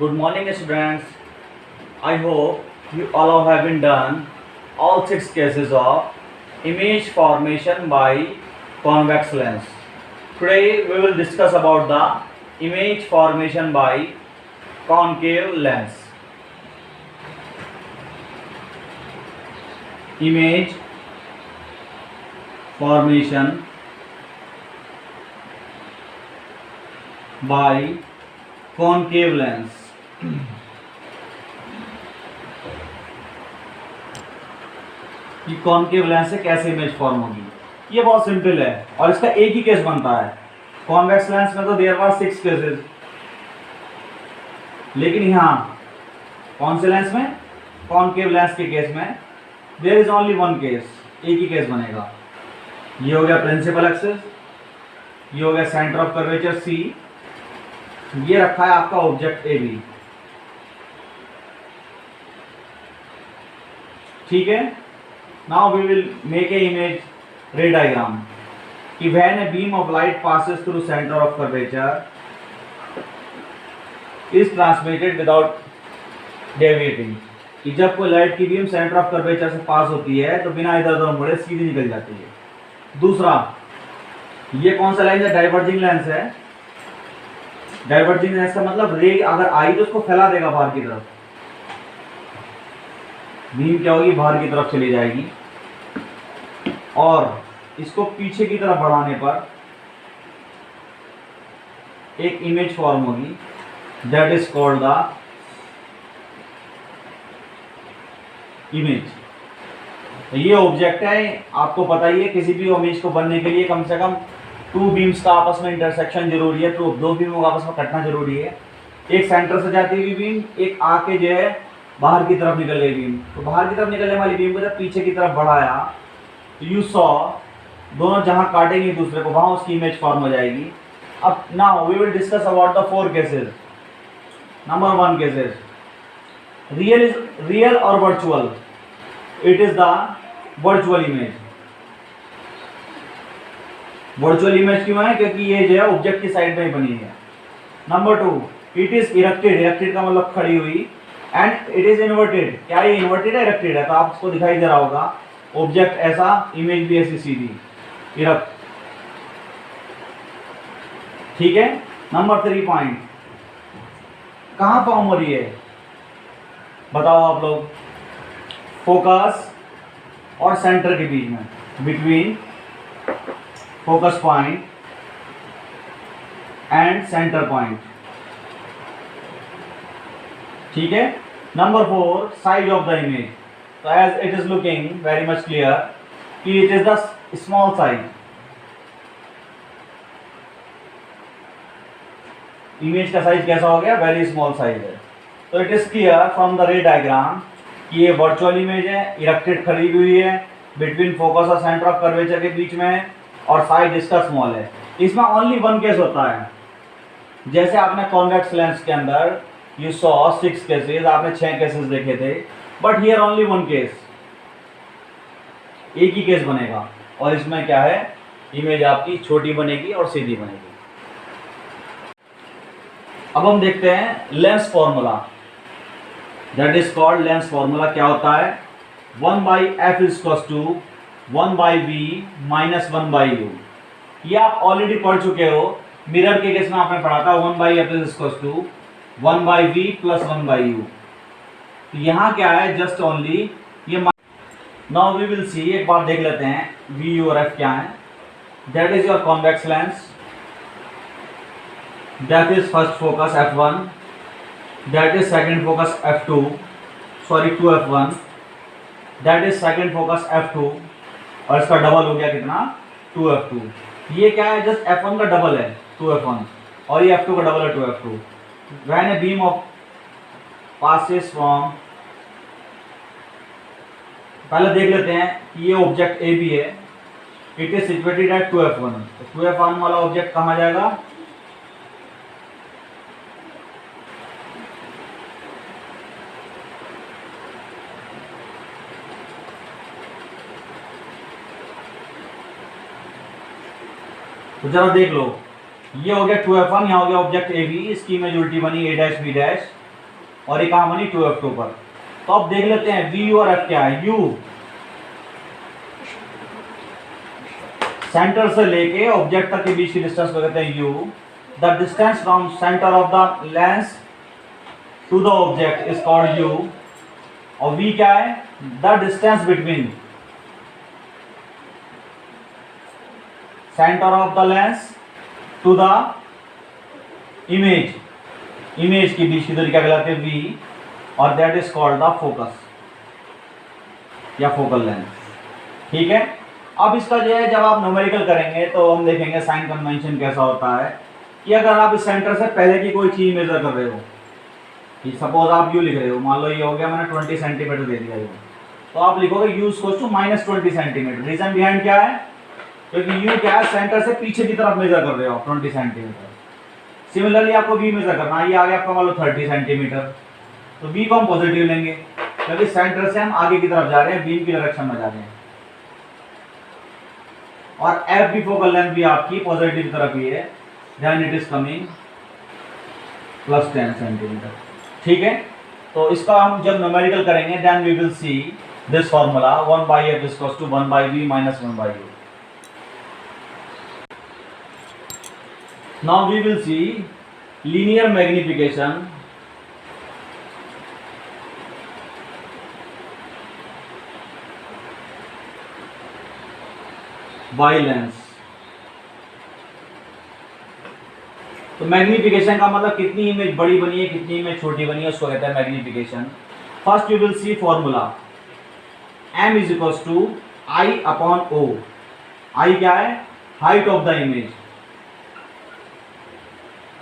Good morning, students. I hope you all have been done all six cases of image formation by convex lens. Today we will discuss about the image formation by concave lens. Image formation by concave lens. कि concave lens से कैसे image form होगी। ये बहुत simple है और इसका एक ही केस बनता है। कॉन्वेक्स लेंस में तो देयर आर 6 केसेस, लेकिन यहाँ कौन से लेंस में, कॉनकेव लेंस के केस में there is only one case, एक ही केस बनेगा। ये हो गया प्रिंसिपल एक्सिस, ये हो गया सेंटर ऑफ कर्वेचर सी, ये रखा है आपका ऑब्जेक्ट ए बी। ठीक है, now we will make a image ray diagram कि when a beam of light passes through center of curvature is transmitted without deviating, कि जब कोई लाइट की बीम सेंटर ऑफ कर्वेचर से पास होती है तो बिना इधर उधर मुड़े सीधी निकल जाती है। दूसरा, ये कौन सा लेंस है, डाइवर्जिंग लेंस है। डाइवर्जिंग लेंस का मतलब रे अगर आई तो उसको फैला देगा बाहर की तरफ, बीम क्या होगी, बाहर की तरफ चली जाएगी, और इसको पीछे की तरफ बढ़ाने पर एक इमेज फॉर्म होगी, that is called the image. ये ऑब्जेक्ट है, आपको पता ही है किसी भी इमेज को बनने के लिए कम से कम 2 बीम्स का आपस में इंटरसेक्शन जरूरी है, तो 2 बीमों का आपस में कटना जरूरी है। एक सेंटर से जाती हुई बीम, एक आके जो है बाहर की तरफ निकल गई बीम, तो बाहर की तरफ निकलने वाली बीम को जब पीछे की तरफ बढ़ाया तो यू सॉ दोनों जहां काटेंगे एक दूसरे को वहां उसकी इमेज फॉर्म हो जाएगी। अब now we will discuss about the 4 cases. Number 1 cases, real और virtual. It is the virtual image. Virtual image क्यों है, क्योंकि ये जो है ऑब्जेक्ट की साइड में ही बनी है। Number 2, it is erected. Erected का मतलब खड़ी हुई, एंड इट इज इन्वर्टेड। क्या ये इन्वर्टेड है, इरेक्टेड है? तो आपको दिखाई दे रहा होगा ऑब्जेक्ट ऐसा, इमेज भी ऐसी सीधी इरप्ट। ठीक है। नंबर 3 पॉइंट, कहां फॉर्म हो रही है बताओ आप लोग? फोकस और सेंटर के बीच में, between focus point and centre point. ठीक है। Number 4, size of the image. So as it is looking very much clear कि it is the small size। Image का साइज कैसा हो गया, वेरी स्मॉल साइज है। तो it is clear from the रे डायग्राम कि ये वर्चुअल इमेज है, इरेक्टेड खड़ी हुई है, बिटवीन फोकस और सेंटर ऑफ कर्वेचर के बीच में है, और साइज इसका स्मॉल है। इसमें ओनली 1 केस होता है। जैसे आपने कॉन्वेक्स लेंस के अंदर यू सॉ 6 केसेस, आपने 6 केसेस देखे थे, बट हियर ओनली 1 केस, एक ही केस बनेगा। और इसमें क्या है, इमेज आपकी छोटी बनेगी और सीधी बनेगी। अब हम देखते हैं lens formula, that is called lens formula. क्या होता है, 1/f is equals to 1/v minus 1/u। ये आप ऑलरेडी पढ़ चुके हो, मिरर के केस में आपने पढ़ा था 1/f is equals to 1/v plus 1/u। यहाँ क्या है, जस्ट ओनली ये। नाउ वी विल सी, एक बार देख लेते हैं वी यू और एफ क्या है। That is your convex lens, that is first focus f1, that is second focus f2, sorry 2f1, that is second focus f2, और इसका डबल हो गया कितना, 2f2। ये क्या है, जस्ट f1 का डबल है 2f1, और ये f2 का डबल है 2f2। When a beam of passes from, पहले देख लेते हैं कि ये ऑब्जेक्ट ए बी है, it is situated at 2f1। तो 2f1 वाला ऑब्जेक्ट कहाँ जाएगा, तो जरा देख लो, ये हो गया 2f1, यहाँ हो गया ऑब्जेक्ट ए बी, इसकी इमेज उल्टी बनी a डैश b डैश, और ये कहाँ बनी 2f के ऊपर। तो अब देख लेते हैं v और f क्या है। u सेंटर से लेके ऑब्जेक्ट तक के बीच की डिस्टेंस को कहते हैं u। The distance from centre of the lens to the object is called u। और v क्या है, the distance between centre of the lens to the image, image के बीच की दूरी क्या कहलाती है v, और that is called the focus या फोकल लेंथ। ठीक है, अब इसका जो है जब आप न्यूमेरिकल करेंगे तो हम देखेंगे साइन कन्वेंशन कैसा होता है कि अगर आप इस सेंटर से पहले की कोई चीज मेजर कर रहे हो, कि सपोज आप यू लिख रहे हो, मान लो ये हो गया मैंने 20 सेंटीमीटर दे दिया यू, तो आप लिखोगे U equals to -20 centimetre. Reason behind क्या है, क्योंकि यू क्या है सेंटर से पीछे की तरफ मेजर कर रहे हो 20 सेंटीमीटर। सिमिलरली आपको v मेजर करना है, ये आ गया आपका मान लो 30 सेंटीमीटर, तो v को हम पॉजिटिव लेंगे क्योंकि सेंटर से हम आगे की तरफ जा रहे हैं, बीम की डायरेक्शन में जा रहे हैं। और f भी फोकल लेंथ भी आपकी पॉजिटिव की तरफ ही है, then it is coming +10 centimetre. ठीक है, तो इसका हम जब न्यूमेरिकल करेंगे then we will see this formula 1/f is equals to 1/v minus 1/u. Now we will see linear magnification by lens. तो मैग्निफिकेशन का मतलब कितनी इमेज बड़ी बनी है, कितनी इमेज छोटी बनी है, उसको कहते हैं magnification. First you will see formula m is equals to I upon O। I क्या है, height of the image,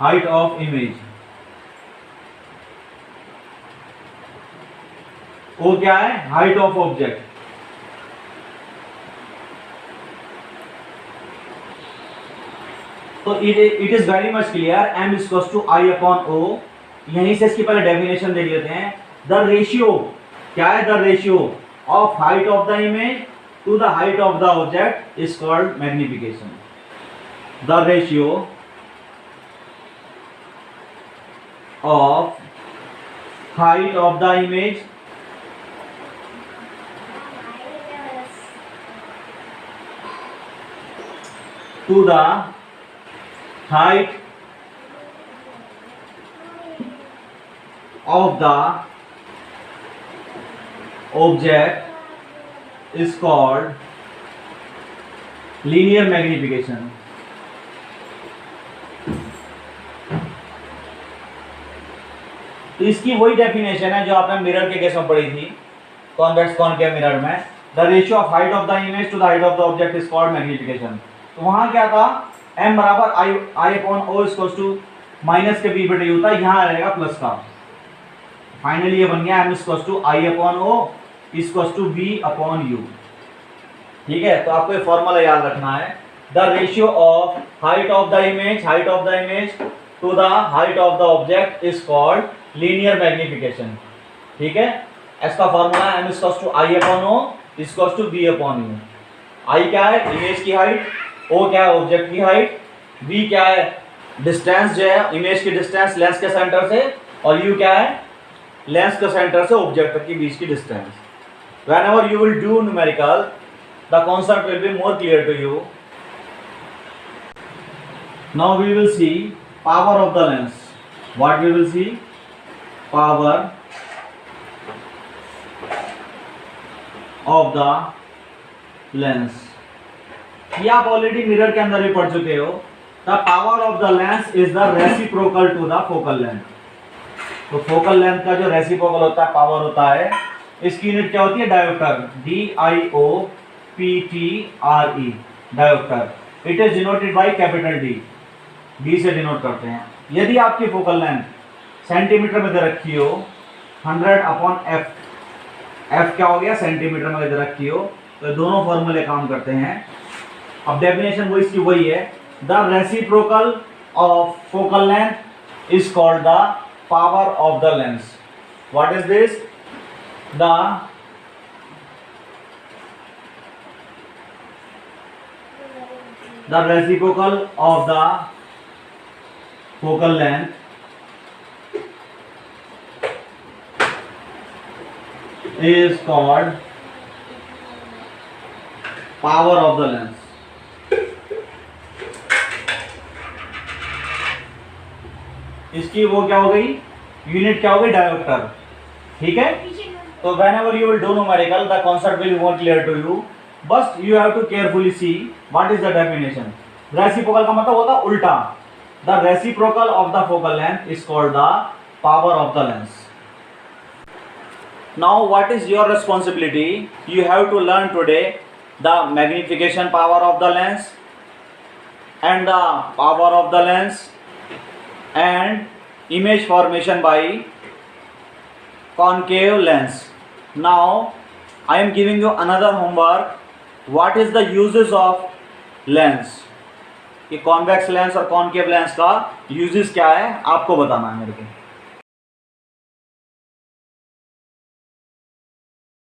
height of image. O क्या है, हाइट ऑफ ऑब्जेक्ट। तो it is very much clear, m is equals to I upon O। यहीं से इसकी पहले definition देख लेते हैं। द रेशियो क्या है, the ratio of height of the image to the height of the object is called magnification. The ratio of height of the image to the height of the object is called linear magnification. तो इसकी वही definition है जो आपने mirror के case में पढ़ी थी, कॉन्वेक्स कॉनकेव मिरर में। The ratio of height of the image to the height of the object is called magnification. तो वहां क्या था, m बराबर I upon O equals to minus के b बटे u था, यहाँ रहेगा प्लस का। फाइनली ये बन गया m equals to I upon O equals to v upon u। ठीक है, तो आपको ये फॉर्मूला याद रखना है, the ratio of height of the image, height of the image to the height of the object is called linear magnification. ठीक है, इसका formula m equals to I upon O equals to v upon u। I क्या है, image की height, O क्या है, object की height, v क्या है, डिस्टेंस जो है इमेज की डिस्टेंस लेंस के सेंटर से, और u क्या है, लेंस के सेंटर से ऑब्जेक्ट तक के बीच की distance. Whenever you will do numerical, the concept will be more clear to you. Now we will see power of the lens. What we will see? Power of the lens. ये आप already mirror के अंदर भी पढ़ चुके हो। The power of the lens is the reciprocal to the focal length. तो focal length का जो रेसिप्रोकल होता है, पावर होता है, इसकी यूनिट क्या होती है, dioptre, DIOPTRE, dioptre. It is denoted by capital D से डिनोट करते हैं। यदि आपकी फोकल लेंथ सेंटीमीटर में दे रखी हो 100 अपॉन f, f क्या हो गया, सेंटीमीटर में दे रखी हो, तो दोनों फॉर्मूले काम करते हैं। अब डेफिनेशन वो इसकी वही है, the reciprocal of focal length is called the power of the lens. What is this, the reciprocal of the focal length is called power of the lens. इसकी वो क्या हो गई, यूनिट क्या हो गई, डायोप्टर. ठीक है. तो whenever you will do numerical, the concept will be more clear to you. But you have to carefully see what is the definition. Reciprocal का मतलब होता है उल्टा. The reciprocal of the focal length is called the power of the lens. Now what is your responsibility? You have to learn today the magnification power of the lens and the power of the lens and image formation by concave lens. Now I am giving you another homework. What is the uses of lens? ये convex lens और concave lens का uses क्या है आपको बताना है मेरे को.